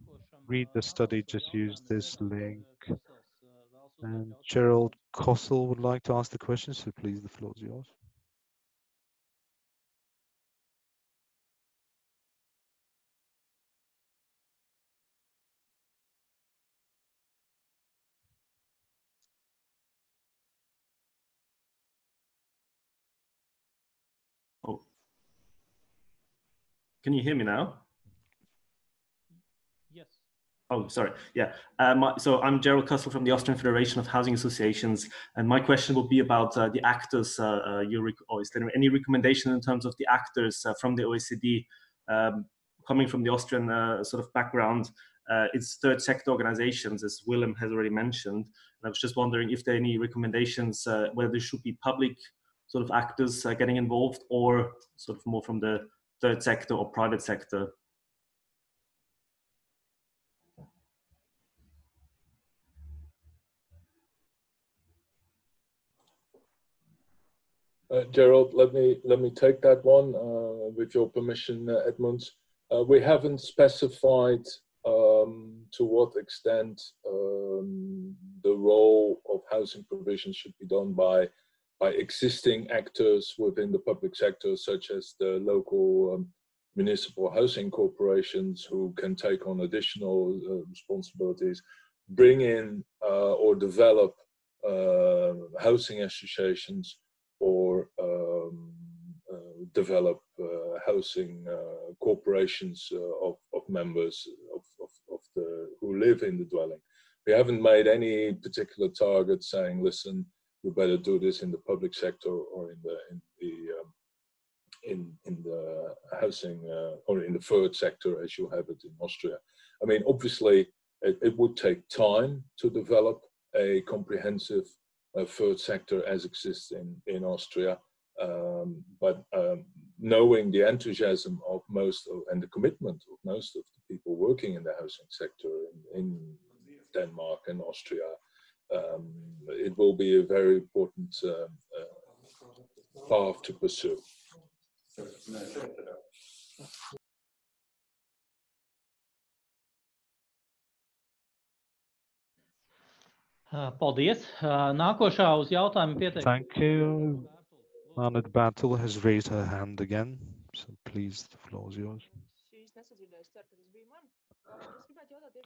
read the study, just use this link. And Daryl Castle would like to ask the question, so please, the floor is yours. Oh, can you hear me now? Yes. Oh, sorry. Yeah. So I'm Daryl Castle from the Austrian Federation of Housing Associations, and my question will be about the actors. Is there any recommendation in terms of the actors from the OECD, coming from the Austrian sort of background? It's third sector organizations, as Willem has already mentioned. And I was just wondering if there are any recommendations whether there should be public sort of actors getting involved, or sort of more from the third sector or private sector. Gerald, let me take that one with your permission, Edmunds. We haven't specified to what extent the role of housing provision should be done by existing actors within the public sector, such as the local municipal housing corporations, who can take on additional responsibilities, bring in or develop housing associations, or develop housing corporations of members who live in the dwelling. We haven't made any particular target saying, listen, you better do this in the public sector or in the housing or in the third sector, as you have it in Austria. I mean, obviously, it would take time to develop a comprehensive third sector as exists in Austria, but knowing the enthusiasm of most and the commitment of most of the people working in the housing sector in Denmark and Austria, it will be a very important path to pursue. Paldies. Nākošā uz jautājumu pieteikta. Thank you. Anna Battle has raised her hand again, so please, the floor is yours.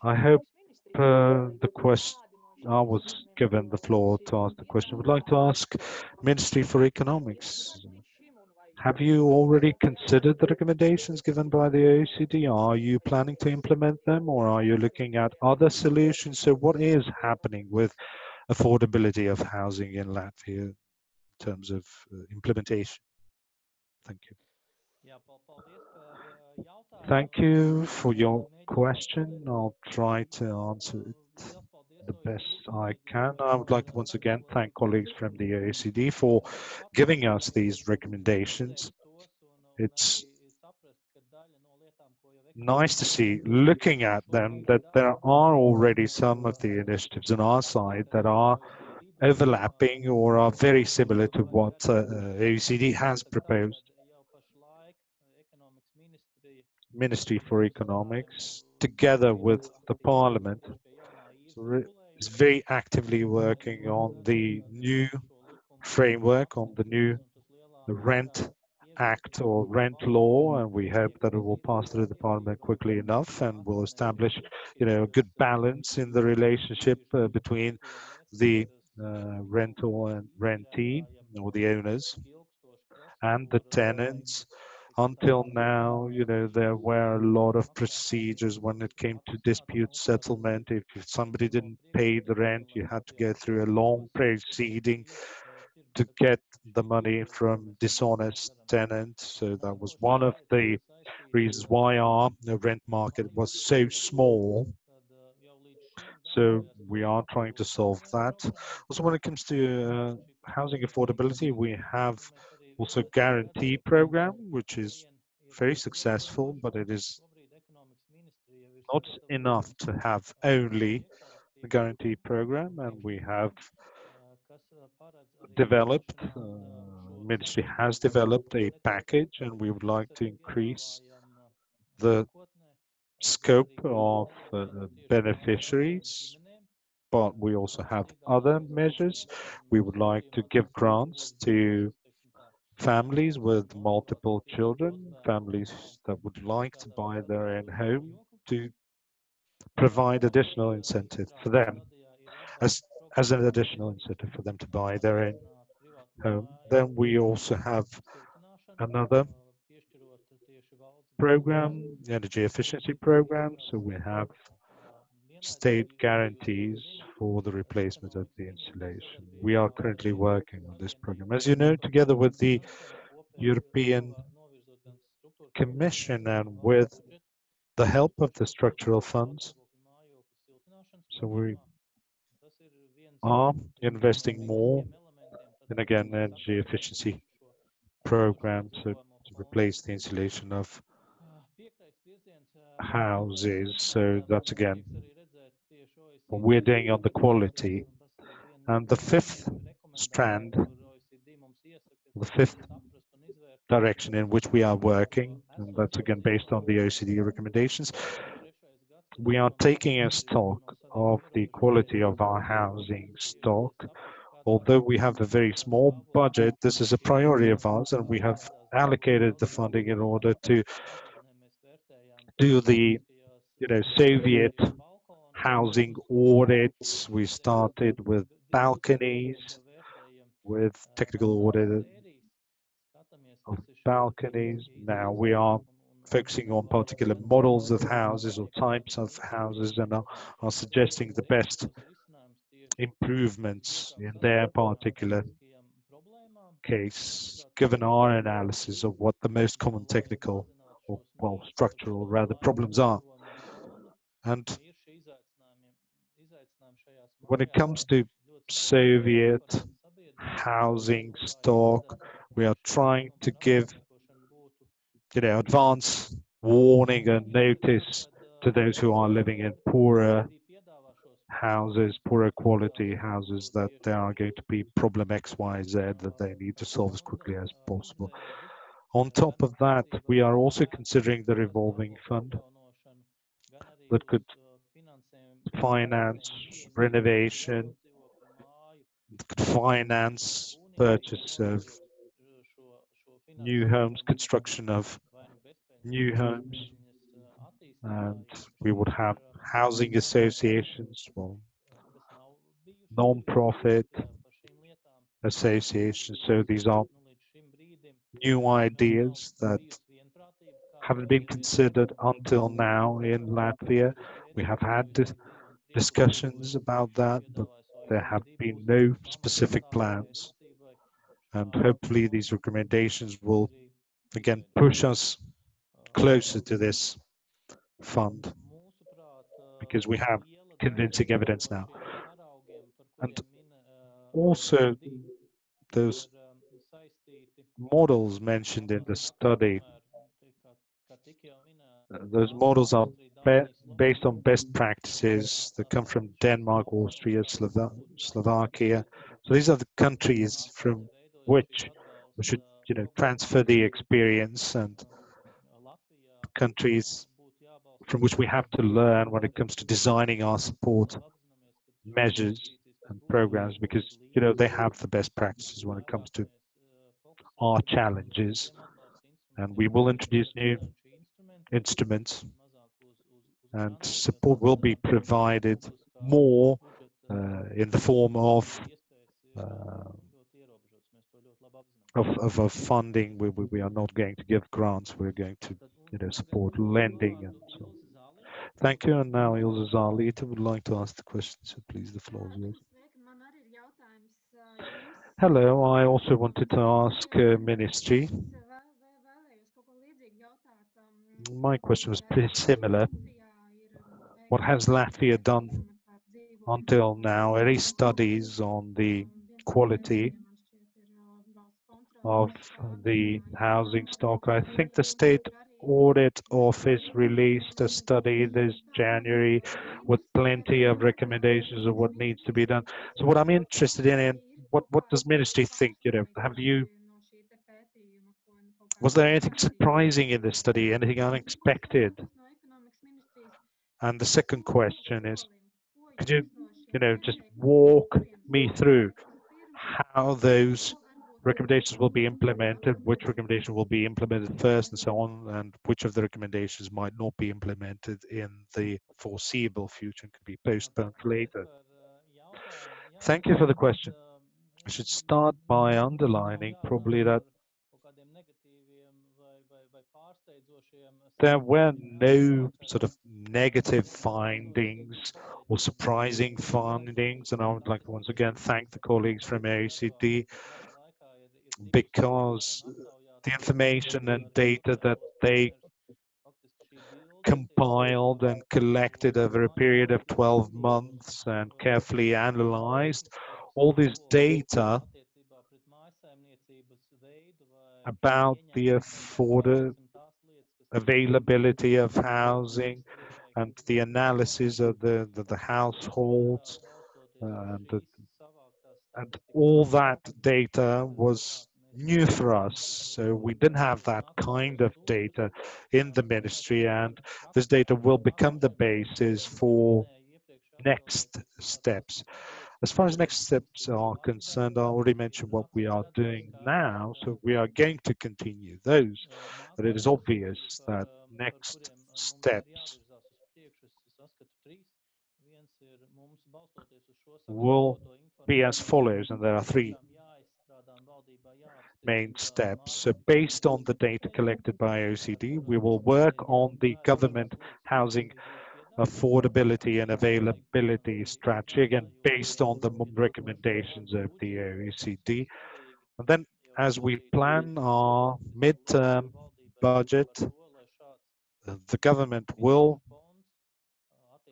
I hope the question, I was given the floor to ask the question. I would like to ask Ministry for Economics. Have you already considered the recommendations given by the OECD? Are you planning to implement them, or are you looking at other solutions? So what is happening with affordability of housing in Latvia in terms of implementation? Thank you. Thank you for your question. I'll try to answer it the best I can. I would like to once again thank colleagues from the OECD for giving us these recommendations. It's nice to see, looking at them, that there are already some of the initiatives on our side that are overlapping or are very similar to what OECD has proposed. Ministry for Economics, together with the Parliament, is very actively working on the new framework, on the new Rent Act or Rent Law, and we hope that it will pass through the Parliament quickly enough and will establish, a good balance in the relationship between the rental and rentee, or the owners, and the tenants. Until now, there were a lot of procedures when it came to dispute settlement. If somebody didn't pay the rent, you had to go through a long proceeding to get the money from dishonest tenants. So that was one of the reasons why our rent market was so small. So we are trying to solve that. Also, when it comes to housing affordability, we have also guarantee program, which is very successful, but it is not enough to have only the guarantee program, and we have developed, ministry has developed a package, and we would like to increase the scope of beneficiaries, but we also have other measures. We would like to give grants to families with multiple children, families that would like to buy their own home, to provide additional incentive for them, as an additional incentive for them to buy their own home. Then we also have another program, the energy efficiency program. So we have state guarantees for the replacement of the installation. We are currently working on this program, as you know, together with the European Commission and with the help of the structural funds. So we are investing more in, again, energy efficiency programs, so to replace the installation of houses. So that's, again, what we're doing on the quality. And the fifth strand, the fifth direction in which we are working, and that's again based on the OECD recommendations, we are taking a stock of the quality of our housing stock. Although we have a very small budget, this is a priority of ours, and we have allocated the funding in order to do the Soviet housing audits. We started with balconies, with technical audit of balconies. Now we are focusing on particular models of houses or types of houses, and are suggesting the best improvements in their particular case, given our analysis of what the most common technical, or well, structural rather, problems are. And when it comes to Soviet housing stock, we are trying to give advance warning and notice to those who are living in poorer houses, poorer quality houses, that there are going to be problem X, Y, Z that they need to solve as quickly as possible. On top of that, we are also considering the revolving fund that could finance renovation could finance purchase of new homes, construction of new homes, and we would have housing associations, well, non-profit associations. So these are new ideas that haven't been considered until now in Latvia. We have had discussions about that, but there have been no specific plans. And hopefully these recommendations will again push us closer to this fund, because we have convincing evidence now. And also those models mentioned in the study, those models are based on best practices that come from Denmark, Austria, Slovakia. So these are the countries from which we should, transfer the experience, and countries from which we have to learn when it comes to designing our support measures and programs, because they have the best practices when it comes to our challenges, and we will introduce new instruments, and support will be provided more in the form of funding. We are not going to give grants. We're going to support lending and so on. Thank you. And now Ilza Zālīte would like to ask the question, so please, the floor is yours. Hello, I also wanted to ask Ministry. My question was pretty similar. What has Latvia done until now? Any studies on the quality of the housing stock? I think the State Audit Office released a study this January with plenty of recommendations of what needs to be done. So what I'm interested in, what does Ministry think? Was there anything surprising in this study, anything unexpected? And the second question is, could you, just walk me through how those recommendations will be implemented, which recommendation will be implemented first and so on, and which of the recommendations might not be implemented in the foreseeable future and could be postponed later? Thank you for the question. I should start by underlining probably that there were no sort of negative findings or surprising findings, and I would like to once again thank the colleagues from OECD, because the information and data that they compiled and collected over a period of 12 months and carefully analyzed, all this data about the availability of housing and the analysis of the households, and all that data was new for us. So we didn't have that kind of data in the Ministry, and this data will become the basis for next steps. As far as next steps are concerned, I already mentioned what we are doing now, so we are going to continue those. But it is obvious that next steps will be as follows, and there are three main steps. So based on the data collected by OECD, we will work on the government housing affordability and availability strategy, again, based on the recommendations of the OECD. And then as we plan our midterm budget, the government will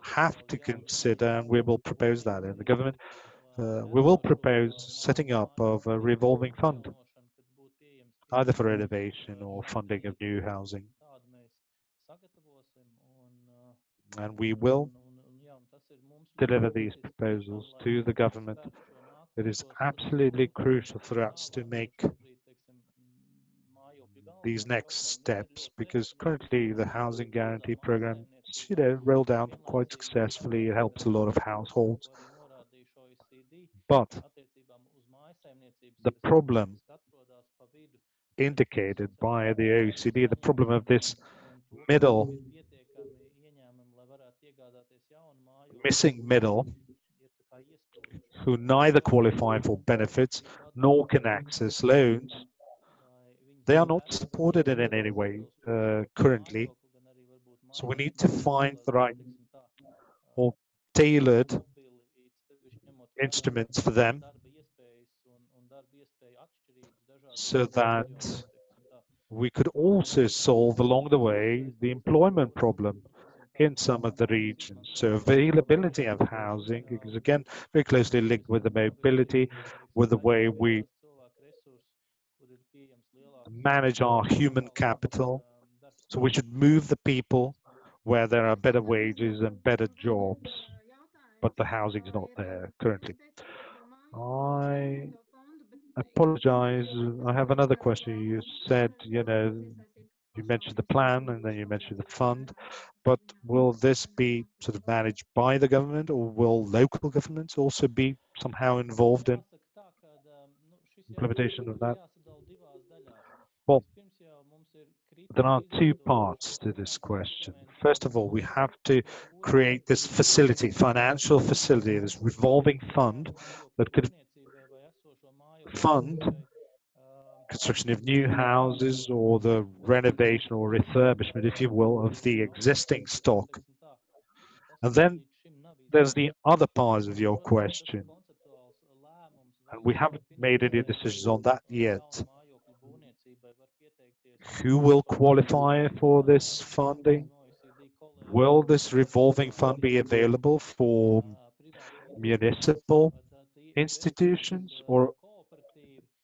have to consider, and we will propose that in the government, we will propose setting up of a revolving fund, either for renovation or funding of new housing. And we will deliver these proposals to the government. It is absolutely crucial for us to make these next steps, because currently the housing guarantee program is, rolled out quite successfully. It helps a lot of households. But the problem indicated by the OECD, the problem of this middle, missing middle, who neither qualify for benefits nor can access loans. They are not supported in any way currently. So we need to find the right or tailored instruments for them so that we could also solve along the way the employment problem in some of the regions. So availability of housing is again very closely linked with the mobility, with the way we manage our human capital. So we should move the people where there are better wages and better jobs, but the housing is not there currently. I apologize. I have another question. You said, you mentioned the plan and then you mentioned the fund, but will this be sort of managed by the government, or will local governments also be somehow involved in implementation of that? Well, there are two parts to this question. First of all, we have to create this facility, financial facility, this revolving fund that could fund construction of new houses or the renovation or refurbishment, if you will, of the existing stock. And then there's the other part of your question. And we haven't made any decisions on that yet. Who will qualify for this funding? Will this revolving fund be available for municipal institutions or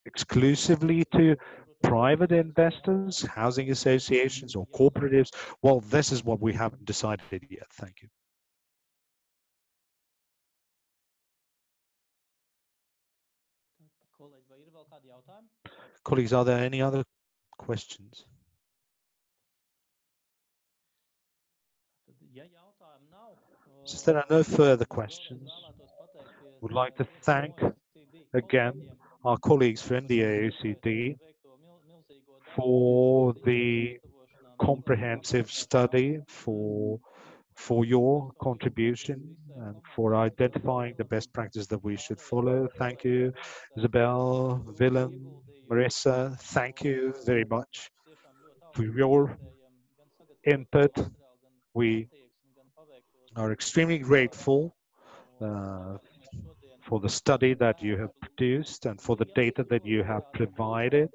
exclusively to private investors, housing associations or cooperatives? Well, this is what we haven't decided yet. Thank you. Colleagues, are there any other questions? Since there are no further questions, I would like to thank again our colleagues from the OECD for the comprehensive study, for your contribution and for identifying the best practice that we should follow. Thank you, Isabel, Willem, Marissa. Thank you very much for your input. We are extremely grateful for the study that you have produced and for the data that you have provided.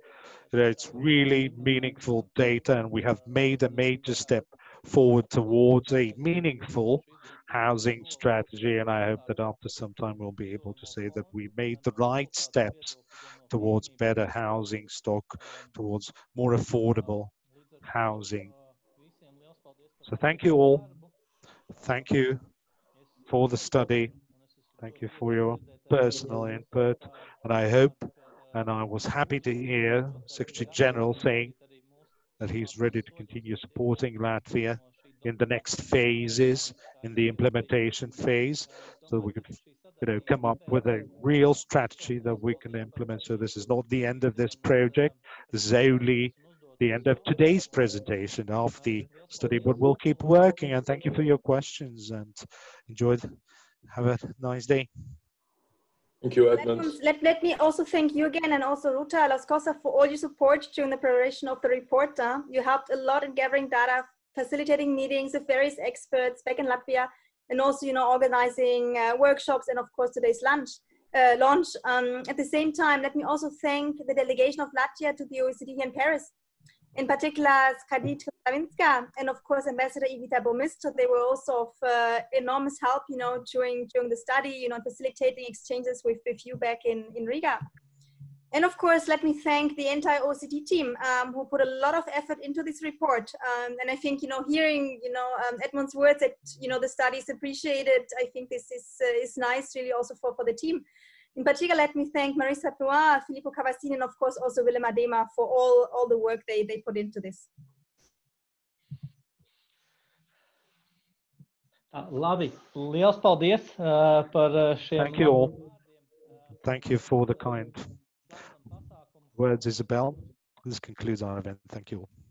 It's really meaningful data, and we have made a major step forward towards a meaningful housing strategy. And I hope that after some time we'll be able to say that we made the right steps towards better housing stock, towards more affordable housing. So thank you all. Thank you for the study. Thank you for your personal input. And I hope, and I was happy to hear Secretary General saying that he's ready to continue supporting Latvia in the next phases, in the implementation phase, so we could come up with a real strategy that we can implement. So this is not the end of this project. This is only the end of today's presentation of the study, but we'll keep working. And thank you for your questions and enjoy. Have a nice day. Thank you, Edmunds. Let me also thank you again, and also Ruta Laskosa for all your support during the preparation of the report. You helped a lot in gathering data, facilitating meetings with various experts back in Latvia, and also, organizing workshops, and of course today's launch. At the same time, let me also thank the delegation of Latvia to the OECD here in Paris. In particular, Skadit Slavinska and of course Ambassador Ivita Bomisto. They were also of enormous help, during the study, facilitating exchanges with you back in Riga. And of course, let me thank the entire OECD team who put a lot of effort into this report. And I think, hearing, Edmund's words that, the study is appreciated. I think this is nice, really, also for the team. In particular, let me thank Marissa Plois, Filippo Cavassini, and of course also Vilems Adema for all the work they put into this. Labi, liels paldies par šiem. Thank you all. Thank you for the kind Words, Isabel. This concludes our event. Thank you all.